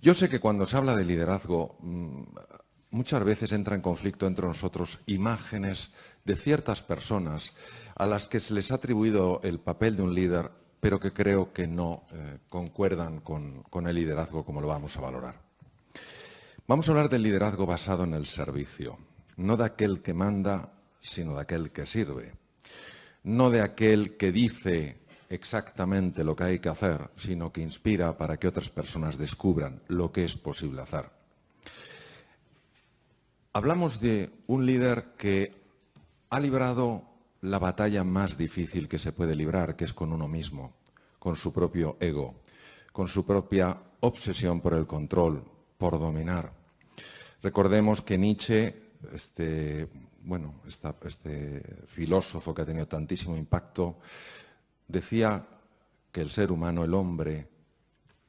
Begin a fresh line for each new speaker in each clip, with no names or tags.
Yo sé que cuando se habla de liderazgo, muchas veces entra en conflicto entre nosotros imágenes de ciertas personas a las que se les ha atribuido el papel de un líder, pero que creo que no concuerdan con el liderazgo como lo vamos a valorar. Vamos a hablar del liderazgo basado en el servicio, no de aquel que manda, sino de aquel que sirve. No de aquel que dice exactamente lo que hay que hacer, sino que inspira para que otras personas descubran lo que es posible hacer. Hablamos de un líder que ha librado la batalla más difícil que se puede librar, que es con uno mismo, con su propio ego, con su propia obsesión por el control, por dominar. Recordemos que Nietzsche, este filósofo que ha tenido tantísimo impacto, decía que el ser humano, el hombre,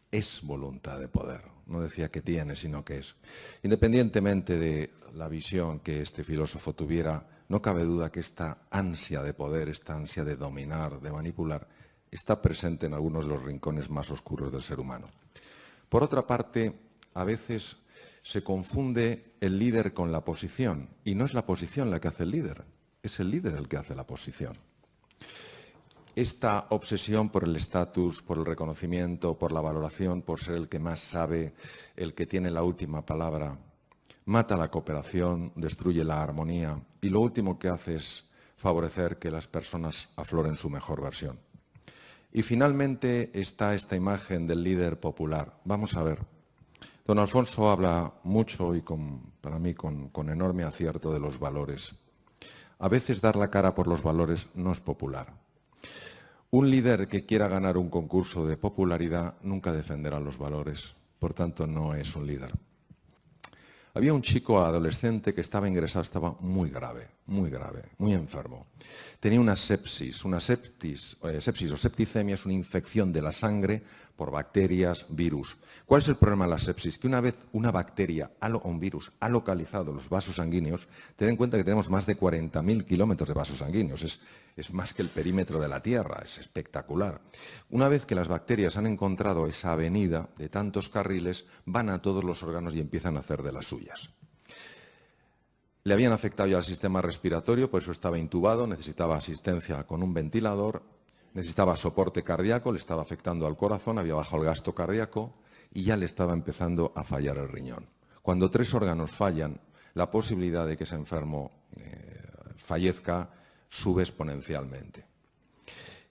es voluntad de poder. No decía que tiene, sino que es. Independientemente de la visión que este filósofo tuviera, no cabe duda que esta ansia de poder, esta ansia de dominar, de manipular, está presente en algunos de los rincones más oscuros del ser humano. Por otra parte, a veces se confunde el líder con la posición, y no es la posición la que hace el líder, es el líder el que hace la posición. Esta obsesión por el estatus, por el reconocimiento, por la valoración, por ser el que más sabe, el que tiene la última palabra, mata la cooperación, destruye la armonía y lo último que hace es favorecer que las personas afloren su mejor versión. Y finalmente está esta imagen del líder popular. Vamos a ver. Don Alfonso habla mucho y para mí con enorme acierto de los valores. A veces dar la cara por los valores no es popular. Un líder que quiera ganar un concurso de popularidad nunca defenderá los valores, por tanto no es un líder. Había un chico adolescente que estaba ingresado, estaba muy grave, muy enfermo. Tenía una sepsis o septicemia, es una infección de la sangre por bacterias, virus. ¿Cuál es el problema de la sepsis? Que una vez una bacteria o un virus ha localizado los vasos sanguíneos, ten en cuenta que tenemos más de 40.000 kilómetros de vasos sanguíneos, es más que el perímetro de la Tierra, es espectacular. Una vez que las bacterias han encontrado esa avenida de tantos carriles, van a todos los órganos y empiezan a hacer de las suyas. Le habían afectado ya el sistema respiratorio, por eso estaba intubado, necesitaba asistencia con un ventilador, necesitaba soporte cardíaco, le estaba afectando al corazón, había bajado el gasto cardíaco y ya le estaba empezando a fallar el riñón. Cuando 3 órganos fallan, la posibilidad de que ese enfermo fallezca sube exponencialmente.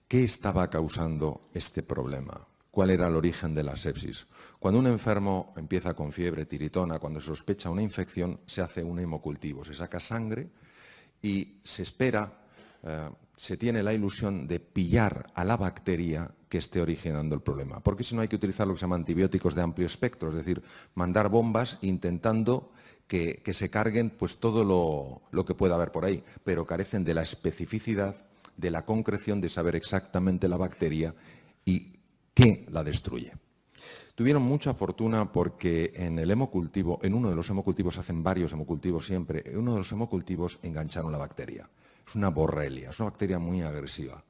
¿Qué estaba causando este problema? ¿Cuál era el origen de la sepsis? Cuando un enfermo empieza con fiebre, tiritona, cuando se sospecha una infección, se hace un hemocultivo, se saca sangre y se espera, se tiene la ilusión de pillar a la bacteria que esté originando el problema. Porque si no hay que utilizar lo que se llama antibióticos de amplio espectro, es decir, mandar bombas intentando que se carguen pues todo lo que pueda haber por ahí, pero carecen de la especificidad, de la concreción de saber exactamente la bacteria y qué la destruye. Tuvieron mucha fortuna porque en el hemocultivo, en uno de los hemocultivos, hacen varios hemocultivos siempre, en uno de los hemocultivos engancharon la bacteria. Es una borrelia, es una bacteria muy agresiva.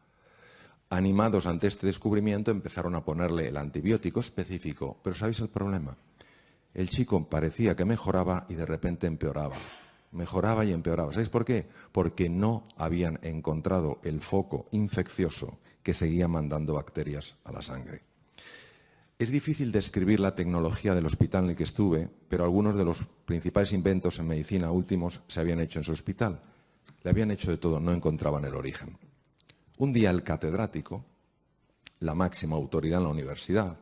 Animados ante este descubrimiento empezaron a ponerle el antibiótico específico, pero ¿sabéis el problema? El chico parecía que mejoraba y de repente empeoraba. Mejoraba y empeoraba. ¿Sabéis por qué? Porque no habían encontrado el foco infeccioso que seguía mandando bacterias a la sangre. Es difícil describir la tecnología del hospital en el que estuve, pero algunos de los principales inventos en medicina últimos se habían hecho en su hospital. Le habían hecho de todo, no encontraban el origen. Un día el catedrático, la máxima autoridad en la universidad,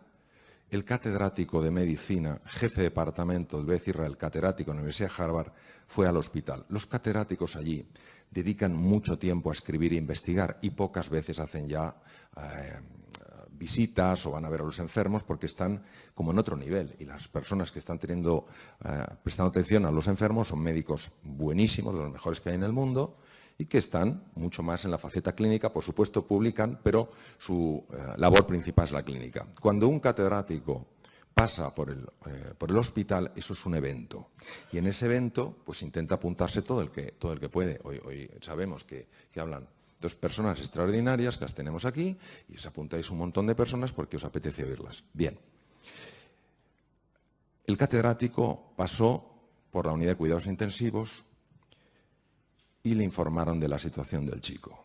el catedrático de medicina, jefe de departamento del Beth Israel, catedrático en la Universidad de Harvard, fue al hospital. Los catedráticos allí dedican mucho tiempo a escribir e investigar y pocas veces hacen ya visitas o van a ver a los enfermos porque están como en otro nivel y las personas que están prestando atención a los enfermos son médicos buenísimos, de los mejores que hay en el mundo y que están mucho más en la faceta clínica, por supuesto publican, pero su labor principal es la clínica. Cuando un catedrático pasa por el hospital, eso es un evento. Y en ese evento pues intenta apuntarse todo el que puede. Hoy sabemos que hablan 2 personas extraordinarias que las tenemos aquí y os apuntáis un montón de personas porque os apetece oírlas. Bien. El catedrático pasó por la unidad de cuidados intensivos y le informaron de la situación del chico.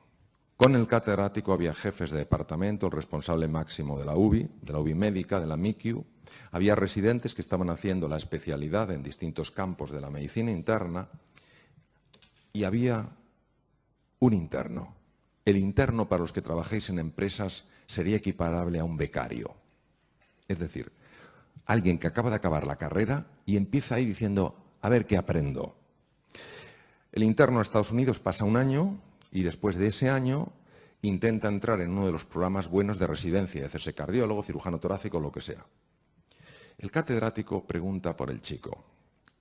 Con el catedrático había jefes de departamento, el responsable máximo de la UBI médica, de la MICU, había residentes que estaban haciendo la especialidad en distintos campos de la medicina interna y había un interno. El interno, para los que trabajéis en empresas, sería equiparable a un becario. Es decir, alguien que acaba de acabar la carrera y empieza ahí diciendo, a ver qué aprendo. El interno a Estados Unidos pasa un año y después de ese año intenta entrar en uno de los programas buenos de residencia, de hacerse cardiólogo, cirujano torácico, lo que sea. El catedrático pregunta por el chico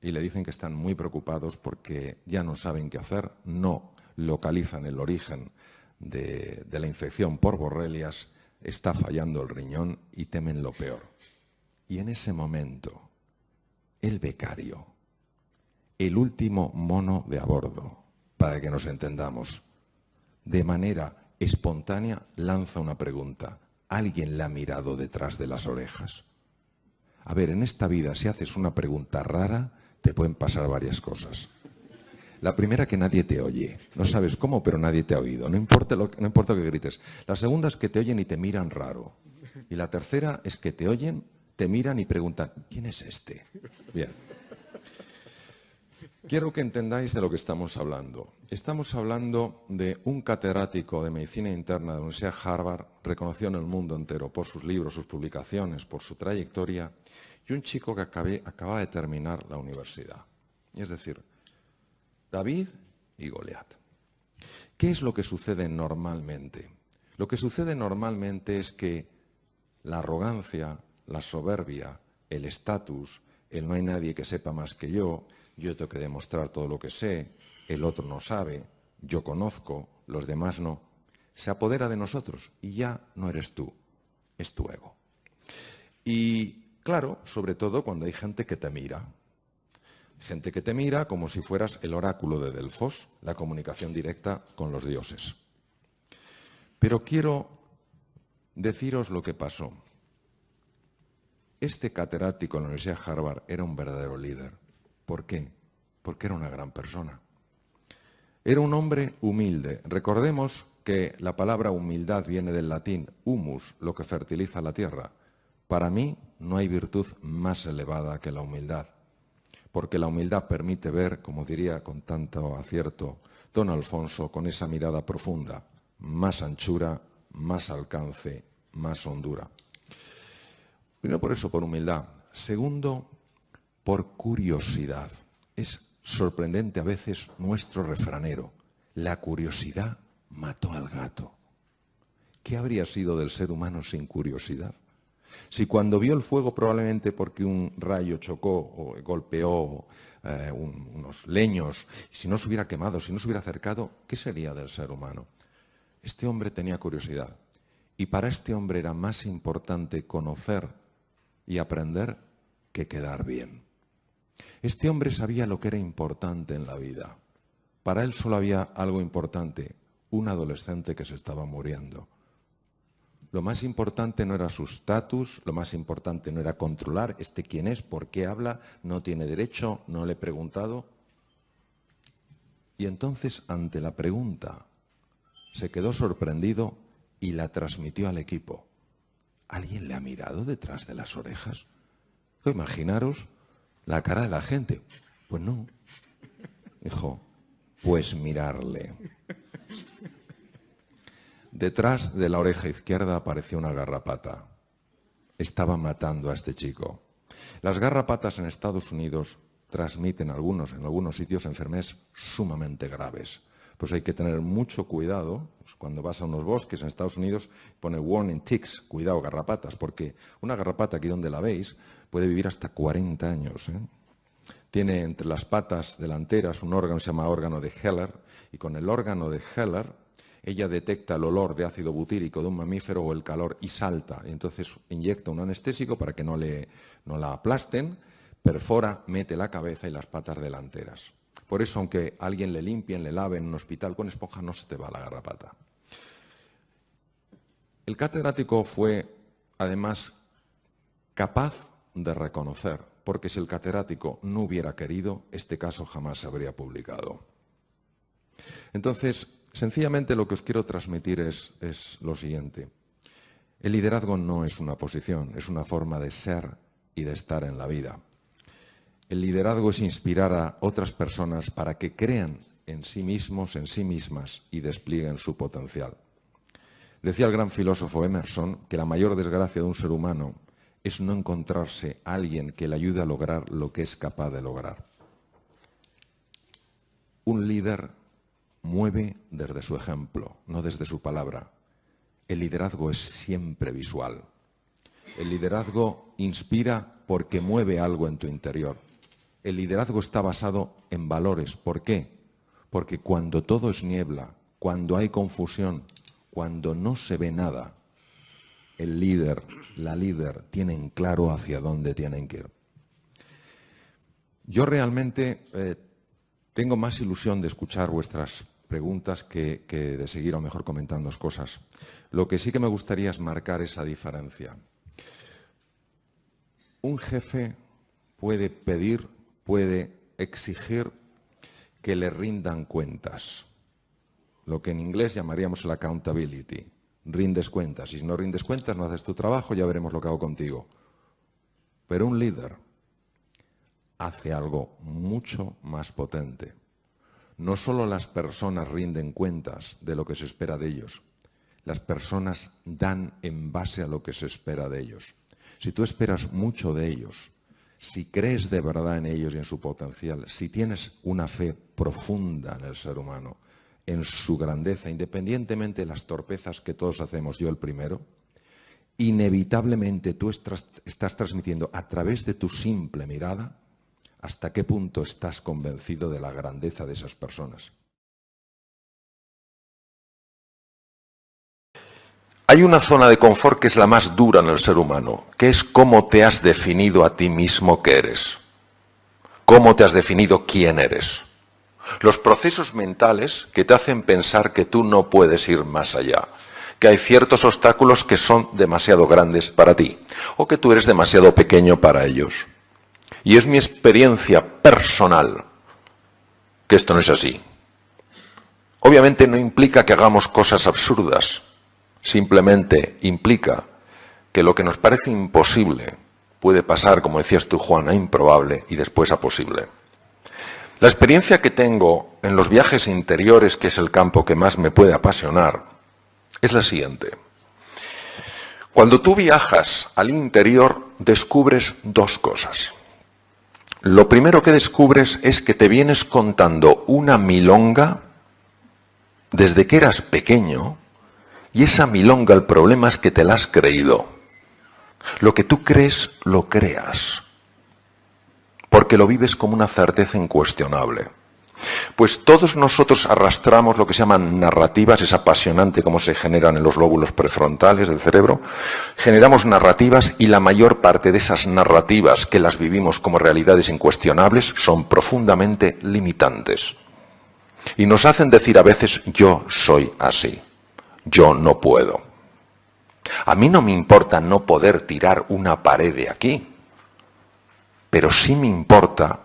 y le dicen que están muy preocupados porque ya no saben qué hacer, no localizan el origen de la infección por borrelias, está fallando el riñón y temen lo peor. Y en ese momento, el becario, el último mono de a bordo, para que nos entendamos, de manera espontánea lanza una pregunta. ¿Alguien le ha mirado detrás de las orejas? A ver, en esta vida, si haces una pregunta rara, te pueden pasar varias cosas. La primera, que nadie te oye. No sabes cómo, pero nadie te ha oído. No importa que grites. La segunda es que te oyen y te miran raro. Y la tercera es que te oyen, te miran y preguntan, ¿quién es este? Bien. Quiero que entendáis de lo que estamos hablando. Estamos hablando de un catedrático de medicina interna de la Universidad de Harvard, reconocido en el mundo entero por sus libros, sus publicaciones, por su trayectoria, y un chico que acaba de terminar la universidad. Es decir, David y Goliat. ¿Qué es lo que sucede normalmente? Lo que sucede normalmente es que la arrogancia, la soberbia, el estatus, el no hay nadie que sepa más que yo tengo que demostrar todo lo que sé, el otro no sabe, yo conozco, los demás no, se apodera de nosotros y ya no eres tú, es tu ego. Y claro, sobre todo cuando hay gente que te mira. Gente que te mira como si fueras el oráculo de Delfos, la comunicación directa con los dioses. Pero quiero deciros lo que pasó. Este catedrático en la Universidad de Harvard era un verdadero líder. ¿Por qué? Porque era una gran persona. Era un hombre humilde. Recordemos que la palabra humildad viene del latín humus, lo que fertiliza la tierra. Para mí no hay virtud más elevada que la humildad, porque la humildad permite ver, como diría con tanto acierto don Alfonso, con esa mirada profunda, más anchura, más alcance, más hondura. Primero por eso, por humildad. Segundo, por curiosidad. Es sorprendente a veces nuestro refranero. La curiosidad mató al gato. ¿Qué habría sido del ser humano sin curiosidad? Si cuando vio el fuego, probablemente porque un rayo chocó o golpeó unos leños, si no se hubiera quemado, si no se hubiera acercado, ¿qué sería del ser humano? Este hombre tenía curiosidad. Y para este hombre era más importante conocer y aprender que quedar bien. Este hombre sabía lo que era importante en la vida. Para él solo había algo importante, un adolescente que se estaba muriendo. Lo más importante no era su estatus, lo más importante no era controlar quién es, por qué habla, no tiene derecho, no le he preguntado. Y entonces, ante la pregunta, se quedó sorprendido y la transmitió al equipo. ¿Alguien le ha mirado detrás de las orejas? Imaginaros la cara de la gente. Pues no. Dijo, pues mirarle. Detrás de la oreja izquierda apareció una garrapata. Estaba matando a este chico. Las garrapatas en Estados Unidos transmiten en algunos sitios enfermedades sumamente graves. Pues hay que tener mucho cuidado. Cuando vas a unos bosques en Estados Unidos pone warning ticks, cuidado garrapatas, porque una garrapata, aquí donde la veis, puede vivir hasta 40 años. Tiene entre las patas delanteras un órgano que se llama órgano de Heller, y con el órgano de Heller ella detecta el olor de ácido butírico de un mamífero o el calor y salta. Y entonces inyecta un anestésico para que no la aplasten, perfora, mete la cabeza y las patas delanteras. Por eso, aunque alguien le limpien, le laven en un hospital con esponja, no se te va la garrapata. El catedrático fue, además, capaz de reconocer porque si el catedrático no hubiera querido, este caso jamás se habría publicado. Entonces, sencillamente lo que os quiero transmitir es lo siguiente. El liderazgo no es una posición, es una forma de ser y de estar en la vida. El liderazgo es inspirar a otras personas para que crean en sí mismos, en sí mismas y desplieguen su potencial. Decía el gran filósofo Emerson que la mayor desgracia de un ser humano es no encontrarse a alguien que le ayude a lograr lo que es capaz de lograr. Un líder mueve desde su ejemplo, no desde su palabra. El liderazgo es siempre visual. El liderazgo inspira porque mueve algo en tu interior. El liderazgo está basado en valores. ¿Por qué? Porque cuando todo es niebla, cuando hay confusión, cuando no se ve nada, el líder, la líder, tienen claro hacia dónde tienen que ir. Yo realmente tengo más ilusión de escuchar vuestras preguntas que de seguir a lo mejor comentando cosas. Lo que sí que me gustaría es marcar esa diferencia. Un jefe puede pedir, puede exigir que le rindan cuentas, lo que en inglés llamaríamos el accountability. Rindes cuentas, y si no rindes cuentas, no haces tu trabajo, ya veremos lo que hago contigo. Pero un líder hace algo mucho más potente. No solo las personas rinden cuentas de lo que se espera de ellos, las personas dan en base a lo que se espera de ellos. Si tú esperas mucho de ellos, si crees de verdad en ellos y en su potencial, si tienes una fe profunda en el ser humano, en su grandeza, independientemente de las torpezas que todos hacemos, yo el primero, inevitablemente tú estás transmitiendo a través de tu simple mirada hasta qué punto estás convencido de la grandeza de esas personas. Hay una zona de confort que es la más dura en el ser humano, que es cómo te has definido a ti mismo que eres. Cómo te has definido quién eres. Los procesos mentales que te hacen pensar que tú no puedes ir más allá, que hay ciertos obstáculos que son demasiado grandes para ti, o que tú eres demasiado pequeño para ellos. Y es mi experiencia personal que esto no es así. Obviamente no implica que hagamos cosas absurdas. Simplemente implica que lo que nos parece imposible puede pasar, como decías tú, Juan, a improbable y después a posible. La experiencia que tengo en los viajes interiores, que es el campo que más me puede apasionar, es la siguiente. Cuando tú viajas al interior, descubres dos cosas. Lo primero que descubres es que te vienes contando una milonga desde que eras pequeño. Y esa milonga, el problema es que te la has creído. Lo que tú crees, lo creas. Porque lo vives como una certeza incuestionable. Pues todos nosotros arrastramos lo que se llaman narrativas, es apasionante cómo se generan en los lóbulos prefrontales del cerebro. Generamos narrativas y la mayor parte de esas narrativas que las vivimos como realidades incuestionables son profundamente limitantes. Y nos hacen decir a veces, yo soy así. Yo no puedo. A mí no me importa no poder tirar una pared de aquí, pero sí me importa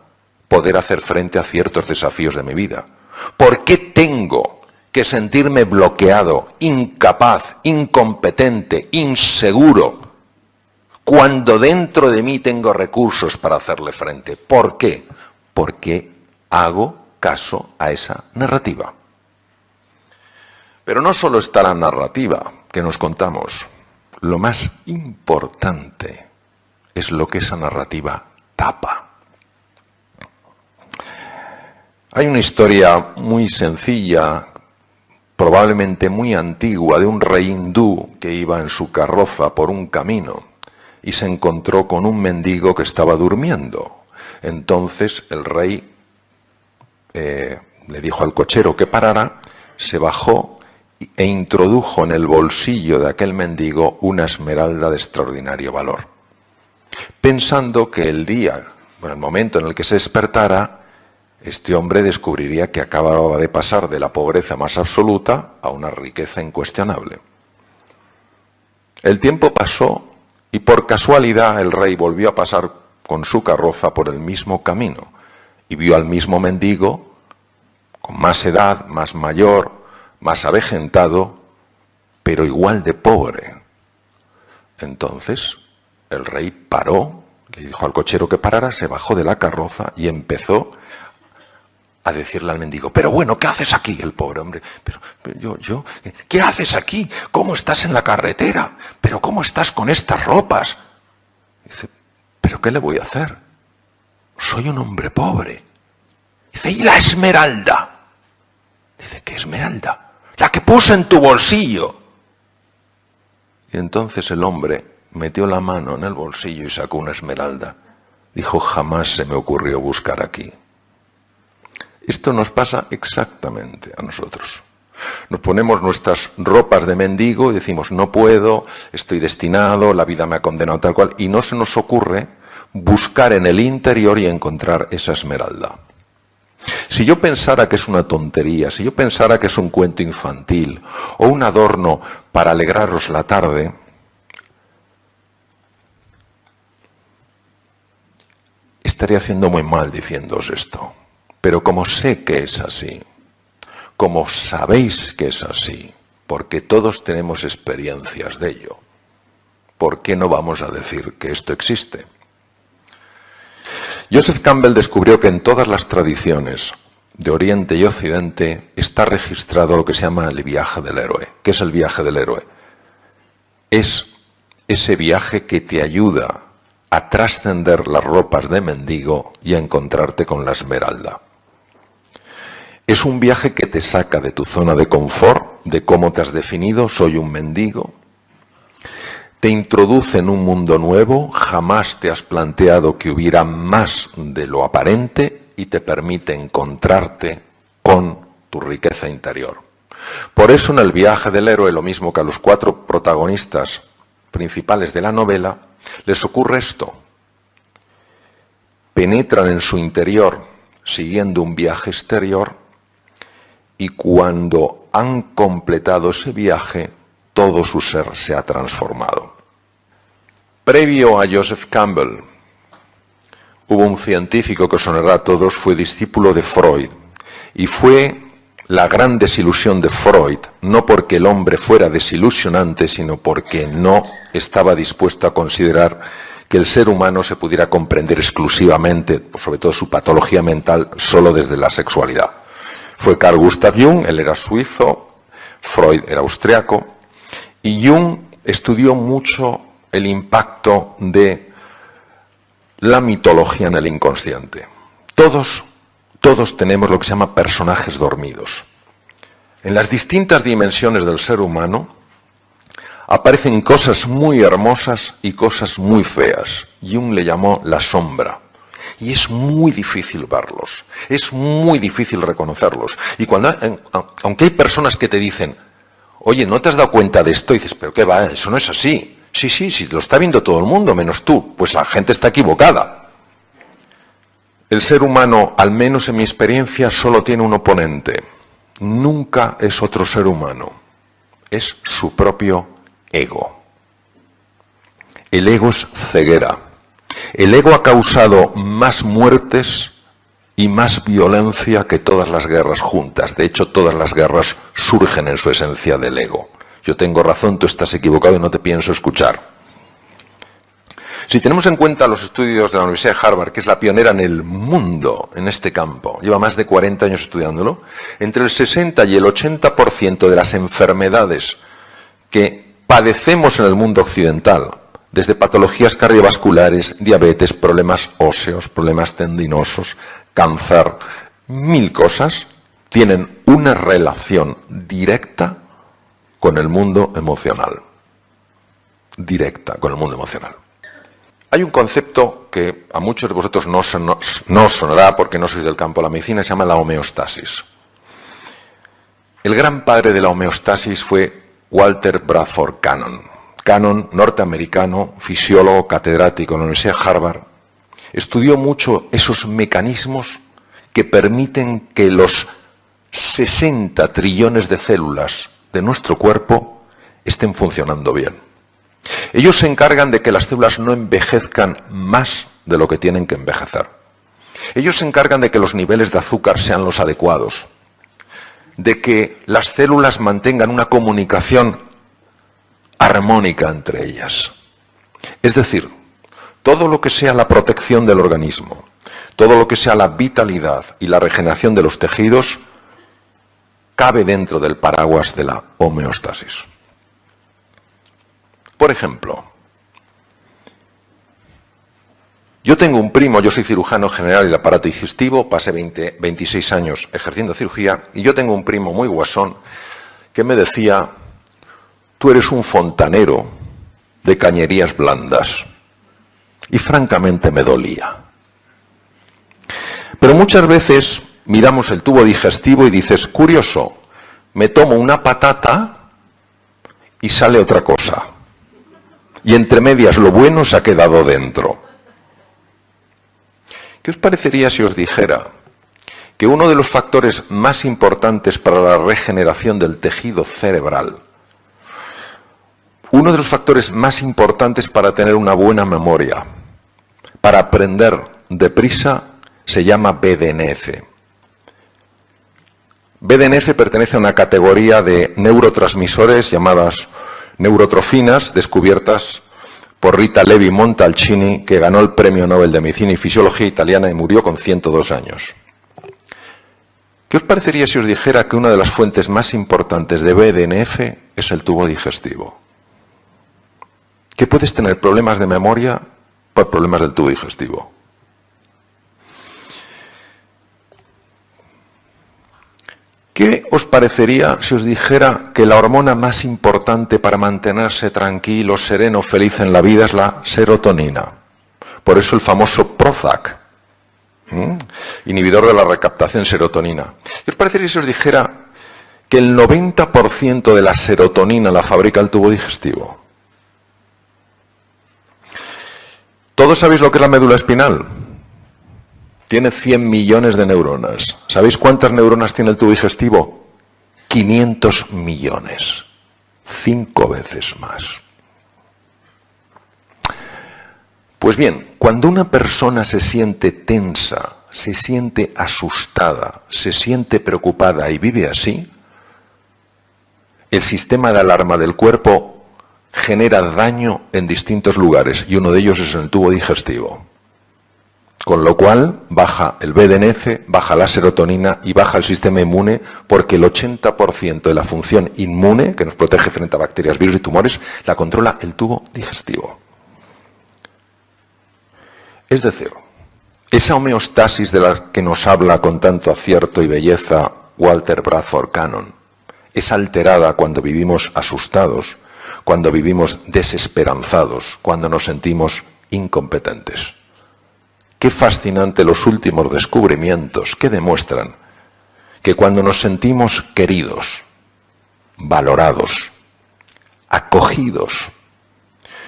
poder hacer frente a ciertos desafíos de mi vida. ¿Por qué tengo que sentirme bloqueado, incapaz, incompetente, inseguro, cuando dentro de mí tengo recursos para hacerle frente? ¿Por qué? Porque hago caso a esa narrativa. Pero no solo está la narrativa que nos contamos, lo más importante es lo que esa narrativa tapa. Hay una historia muy sencilla, probablemente muy antigua, de un rey hindú que iba en su carroza por un camino y se encontró con un mendigo que estaba durmiendo. Entonces el rey le dijo al cochero que parara, se bajó e introdujo en el bolsillo de aquel mendigo una esmeralda de extraordinario valor, pensando que el momento en el que se despertara, este hombre descubriría que acababa de pasar de la pobreza más absoluta a una riqueza incuestionable. El tiempo pasó y por casualidad el rey volvió a pasar
con su carroza por el mismo camino y vio al mismo mendigo con más edad, más mayor, más avejentado, pero igual de pobre. Entonces el rey paró, le dijo al cochero que parara, se bajó de la carroza y empezó a decirle al mendigo: pero bueno, ¿qué haces aquí? El pobre hombre: pero yo, ¿qué haces aquí? ¿Cómo estás en la carretera? ¿Pero cómo estás con estas ropas? Dice: ¿pero qué le voy a hacer? Soy un hombre pobre. Dice: ¿y la esmeralda? Dice: ¿qué esmeralda? La que puse en tu bolsillo. Y entonces el hombre metió la mano en el bolsillo y sacó una esmeralda. Dijo: jamás se me ocurrió buscar aquí. Esto nos pasa exactamente a nosotros. Nos ponemos nuestras ropas de mendigo y decimos: no puedo, estoy destinado, la vida me ha condenado tal cual, y no se nos ocurre buscar en el interior y encontrar esa esmeralda. Si yo pensara que es una tontería, si yo pensara que es un cuento infantil o un adorno para alegraros la tarde, estaría haciendo muy mal diciéndoos esto. Pero como sé que es así, como sabéis que es así, porque todos tenemos experiencias de ello, ¿por qué no vamos a decir que esto existe? Joseph Campbell descubrió que en todas las tradiciones de Oriente y Occidente está registrado lo que se llama el viaje del héroe. ¿Qué es el viaje del héroe? Es ese viaje que te ayuda a trascender las ropas de mendigo y a encontrarte con la esmeralda. Es un viaje que te saca de tu zona de confort, de cómo te has definido: soy un mendigo. Te introduce en un mundo nuevo, jamás te has planteado que hubiera más de lo aparente, y te permite encontrarte con tu riqueza interior. Por eso en el viaje del héroe, lo mismo que a los 4 protagonistas principales de la novela, les ocurre esto. Penetran en su interior siguiendo un viaje exterior, y cuando han completado ese viaje, todo su ser se ha transformado. Previo a Joseph Campbell, hubo un científico que os sonará a todos, fue discípulo de Freud, y fue la gran desilusión de Freud, no porque el hombre fuera desilusionante, sino porque no estaba dispuesto a considerar que el ser humano se pudiera comprender exclusivamente, sobre todo su patología mental, solo desde la sexualidad. Fue Carl Gustav Jung, él era suizo, Freud era austriaco, y Jung estudió mucho el impacto de la mitología en el inconsciente. Todos tenemos lo que se llama personajes dormidos. En las distintas dimensiones del ser humano aparecen cosas muy hermosas y cosas muy feas. Jung le llamó la sombra. Y es muy difícil verlos, es muy difícil reconocerlos. Y aunque hay personas que te dicen: oye, ¿no te has dado cuenta de esto? Y dices: ¿pero qué va? Eso no es así. Sí, lo está viendo todo el mundo, menos tú. Pues la gente está equivocada. El ser humano, al menos en mi experiencia, solo tiene un oponente. Nunca es otro ser humano. Es su propio ego. El ego es ceguera. El ego ha causado más muertes y más violencia que todas las guerras juntas. De hecho, todas las guerras surgen en su esencia del ego. Yo tengo razón, tú estás equivocado y no te pienso escuchar. Si tenemos en cuenta los estudios de la Universidad de Harvard, que es la pionera en el mundo en este campo, lleva más de 40 años estudiándolo, entre el 60 y el 80% de las enfermedades que padecemos en el mundo occidental, desde patologías cardiovasculares, diabetes, problemas óseos, problemas tendinosos, cáncer, 1000 cosas, tienen una relación directa con el mundo emocional. Directa con el mundo emocional. Hay un concepto que a muchos de vosotros no os sonará porque no sois del campo de la medicina, se llama la homeostasis. El gran padre de la homeostasis fue Walter Bradford Cannon. Cannon, norteamericano, fisiólogo, catedrático en la Universidad de Harvard, estudió mucho esos mecanismos que permiten que los 60 trillones de células de nuestro cuerpo estén funcionando bien. Ellos se encargan de que las células no envejezcan más de lo que tienen que envejecer. Ellos se encargan de que los niveles de azúcar sean los adecuados, de que las células mantengan una comunicación armónica entre ellas. Es decir, todo lo que sea la protección del organismo, todo lo que sea la vitalidad y la regeneración de los tejidos, cabe dentro del paraguas de la homeostasis. Por ejemplo, yo tengo un primo, yo soy cirujano general del aparato digestivo, pasé 26 años ejerciendo cirugía, y yo tengo un primo muy guasón que me decía: tú eres un fontanero de cañerías blandas. Y francamente me dolía. Pero muchas veces miramos el tubo digestivo y dices, curioso, me tomo una patata y sale otra cosa. Y entre medias lo bueno se ha quedado dentro. ¿Qué os parecería si os dijera que uno de los factores más importantes para la regeneración del tejido cerebral, uno de los factores más importantes para tener una buena memoria, para aprender deprisa, se llama BDNF? BDNF pertenece a una categoría de neurotransmisores llamadas neurotrofinas, descubiertas por Rita Levi Montalcini, que ganó el Premio Nobel de Medicina y Fisiología italiana y murió con 102 años. ¿Qué os parecería si os dijera que una de las fuentes más importantes de BDNF es el tubo digestivo? Que puedes tener problemas de memoria por problemas del tubo digestivo. ¿Qué os parecería si os dijera que la hormona más importante para mantenerse tranquilo, sereno, feliz en la vida es la serotonina? Por eso el famoso Prozac, inhibidor de la recaptación de serotonina. ¿Qué os parecería si os dijera que el 90% de la serotonina la fabrica el tubo digestivo? ¿Todos sabéis lo que es la médula espinal? Tiene 100 millones de neuronas. ¿Sabéis cuántas neuronas tiene el tubo digestivo? 500 millones. 5 veces más. Pues bien, cuando una persona se siente tensa, se siente asustada, se siente preocupada y vive así, el sistema de alarma del cuerpo genera daño en distintos lugares y uno de ellos es en el tubo digestivo. Con lo cual baja el BDNF, baja la serotonina y baja el sistema inmune, porque el 80% de la función inmune, que nos protege frente a bacterias, virus y tumores, la controla el tubo digestivo. Es decir, esa homeostasis de la que nos habla con tanto acierto y belleza Walter Bradford Cannon es alterada cuando vivimos asustados, cuando vivimos desesperanzados, cuando nos sentimos incompetentes. Qué fascinante los últimos descubrimientos que demuestran que cuando nos sentimos queridos, valorados, acogidos,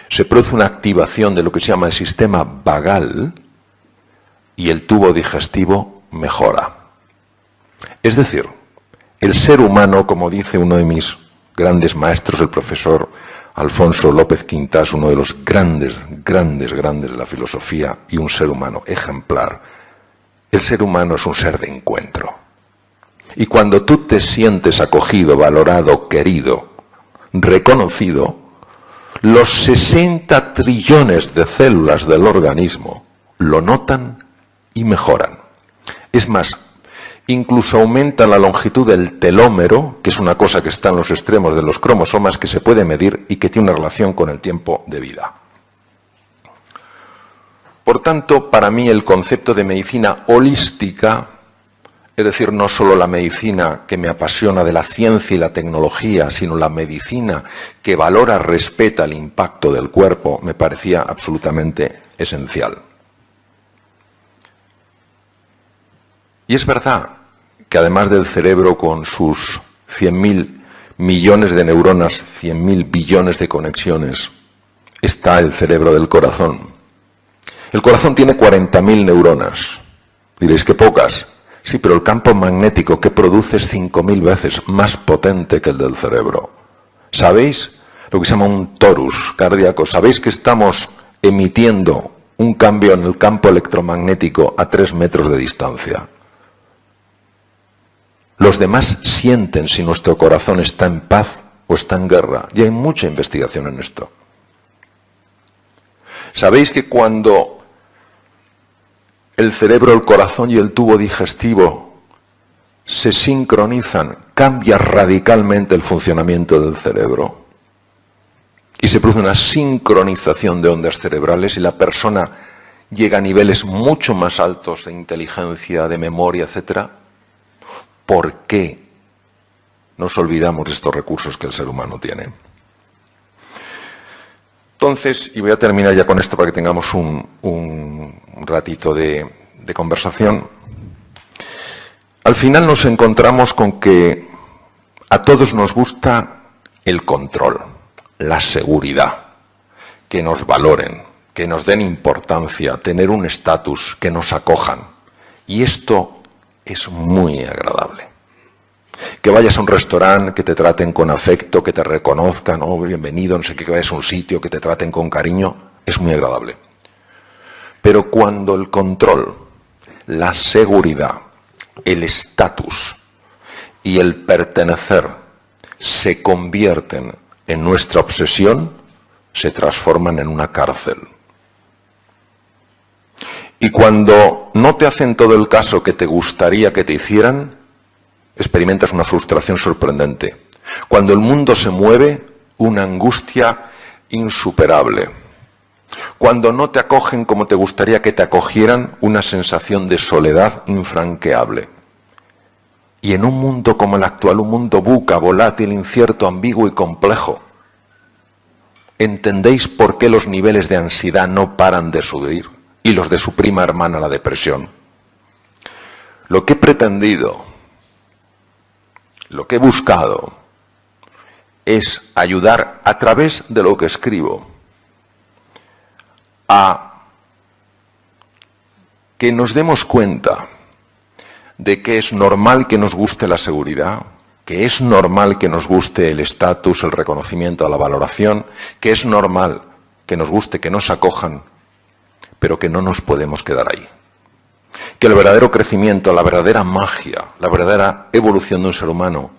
se produce una activación de lo que se llama el sistema vagal y el tubo digestivo mejora. Es decir, el ser humano, como dice uno de mis grandes maestros, el profesor Alfonso López Quintás, uno de los grandes de la filosofía y un ser humano ejemplar, el ser humano es un ser de encuentro. Y cuando tú te sientes acogido, valorado, querido, reconocido, los 60 trillones de células del organismo lo notan y mejoran. Es más, incluso aumenta la longitud del telómero, que es una cosa que está en los extremos de los cromosomas, que se puede medir y que tiene una relación con el tiempo de vida. Por tanto, para mí el concepto de medicina holística, es decir, no solo la medicina que me apasiona de la ciencia y la tecnología, sino la medicina que valora, respeta el impacto del cuerpo, me parecía absolutamente esencial. Y es verdad que además del cerebro con sus 100.000 millones de neuronas, 100.000 billones de conexiones, está el cerebro del corazón. El corazón tiene 40.000 neuronas. Diréis que pocas. Sí, pero el campo magnético que produce es 5.000 veces más potente que el del cerebro. ¿Sabéis lo que se llama un torus cardíaco? ¿Sabéis que estamos emitiendo un cambio en el campo electromagnético a 3 metros de distancia. Los demás sienten si nuestro corazón está en paz o está en guerra. Y hay mucha investigación en esto. ¿Sabéis que cuando el cerebro, el corazón y el tubo digestivo se sincronizan, cambia radicalmente el funcionamiento del cerebro? Y se produce una sincronización de ondas cerebrales y la persona llega a niveles mucho más altos de inteligencia, de memoria, etc. ¿Por qué nos olvidamos de estos recursos que el ser humano tiene? Entonces, y voy a terminar ya con esto para que tengamos un ratito de conversación. Al final nos encontramos con que a todos nos gusta el control, la seguridad, que nos valoren, que nos den importancia, tener un estatus, que nos acojan. Y esto es muy agradable. Que vayas a un restaurante, que te traten con afecto, que te reconozcan, oh, bienvenido, no sé qué, que vayas a un sitio, que te traten con cariño, es muy agradable. Pero cuando el control, la seguridad, el estatus y el pertenecer se convierten en nuestra obsesión, se transforman en una cárcel. Y cuando no te hacen todo el caso que te gustaría que te hicieran, experimentas una frustración sorprendente. Cuando el mundo se mueve, una angustia insuperable. Cuando no te acogen como te gustaría que te acogieran, una sensación de soledad infranqueable. Y en un mundo como el actual, un mundo buca, volátil, incierto, ambiguo y complejo, ¿entendéis por qué los niveles de ansiedad no paran de subir? Y los de su prima hermana, la depresión. Lo que he pretendido, lo que he buscado, es ayudar a través de lo que escribo a que nos demos cuenta de que es normal que nos guste la seguridad, que es normal que nos guste el estatus, el reconocimiento, la valoración, que es normal que nos guste que nos acojan, pero que no nos podemos quedar ahí. Que el verdadero crecimiento, la verdadera magia, la verdadera evolución de un ser humano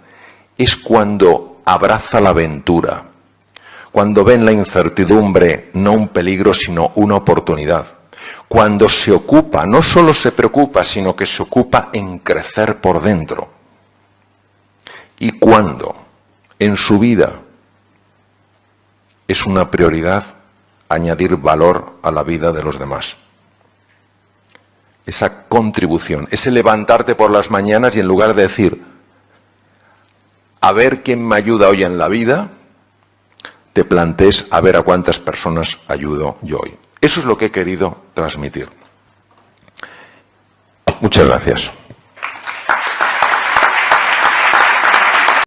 es cuando abraza la aventura, cuando ve en la incertidumbre no un peligro sino una oportunidad, cuando se ocupa, no solo se preocupa, sino que se ocupa en crecer por dentro, y cuando en su vida es una prioridad añadir valor a la vida de los demás. Esa contribución, ese levantarte por las mañanas y en lugar de decir, a ver quién me ayuda hoy en la vida, te plantees a ver a cuántas personas ayudo yo hoy. Eso es lo que he querido transmitir. Muchas gracias.